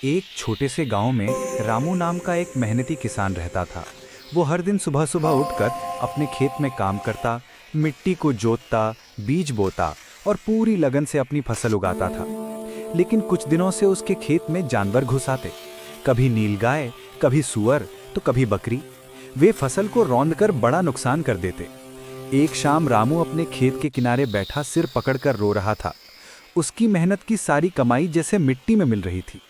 एक छोटे से गांव में रामू नाम का एक मेहनती किसान रहता था। वो हर दिन सुबह सुबह उठकर अपने खेत में काम करता, मिट्टी को जोतता, बीज बोता और पूरी लगन से अपनी फसल उगाता था। लेकिन कुछ दिनों से उसके खेत में जानवर घुस आते, कभी नीलगाय, कभी सूअर तो कभी बकरी। वे फसल को रौंदकर बड़ा नुकसान कर देते। एक शाम रामू अपने खेत के किनारे बैठा सिर पकड़कर रो रहा था। उसकी मेहनत की सारी कमाई जैसे मिट्टी में मिल रही थी।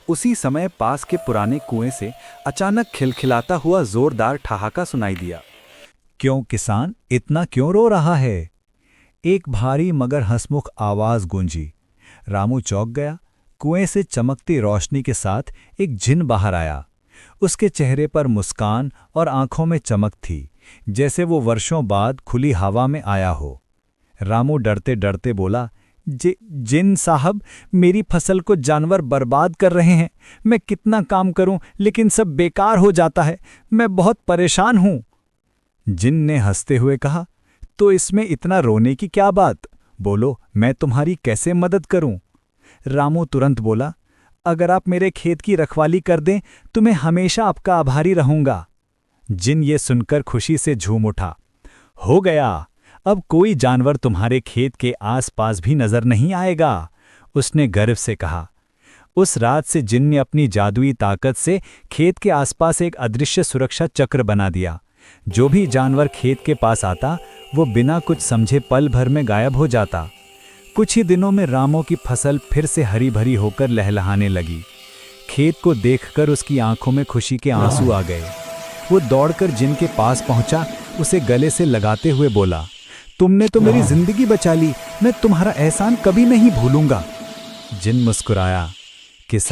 उसी समय पास के पुराने कुएं से अचानक खिलखिलाता हुआ जोरदार ठहाका सुनाई दिया। क्यों किसान, इतना क्यों रो रहा है? एक भारी मगर हंसमुख आवाज गूंजी। रामू चौंक गया। कुएं से चमकती रोशनी के साथ एक जिन बाहर आया। उसके चेहरे पर मुस्कान और आंखों में चमक थी, जैसे वो वर्षों बाद खुली हवा में आया हो। रामू डरते डरते बोला, जिन साहब, मेरी फसल को जानवर बर्बाद कर रहे हैं। मैं कितना काम करूं लेकिन सब बेकार हो जाता है। मैं बहुत परेशान हूं। जिन ने हंसते हुए कहा, तो इसमें इतना रोने की क्या बात? बोलो, मैं तुम्हारी कैसे मदद करूं? रामू तुरंत बोला, अगर आप मेरे खेत की रखवाली कर दें तो मैं हमेशा आपका आभारी रहूंगा। जिन ये सुनकर खुशी से झूम उठा। हो गया, अब कोई जानवर तुम्हारे खेत के आसपास भी नजर नहीं आएगा, उसने गर्व से कहा। उस रात से जिन ने अपनी जादुई ताकत से खेत के आसपास एक अदृश्य सुरक्षा चक्र बना दिया। जो भी जानवर खेत के पास आता, वो बिना कुछ समझे पल भर में गायब हो जाता। कुछ ही दिनों में रामू की फसल फिर से हरी भरी होकर लहलहाने लगी। खेत को देखकर उसकी आंखों में खुशी के आंसू आ गए। वो दौड़कर जिन के पास पहुंचा, उसे गले से लगाते हुए बोला, तुमने तो मेरी जिंदगी बचा ली। मैं तुम्हारा एहसान कभी नहीं भूलूंगा। जिन मुस्कुराया। किसान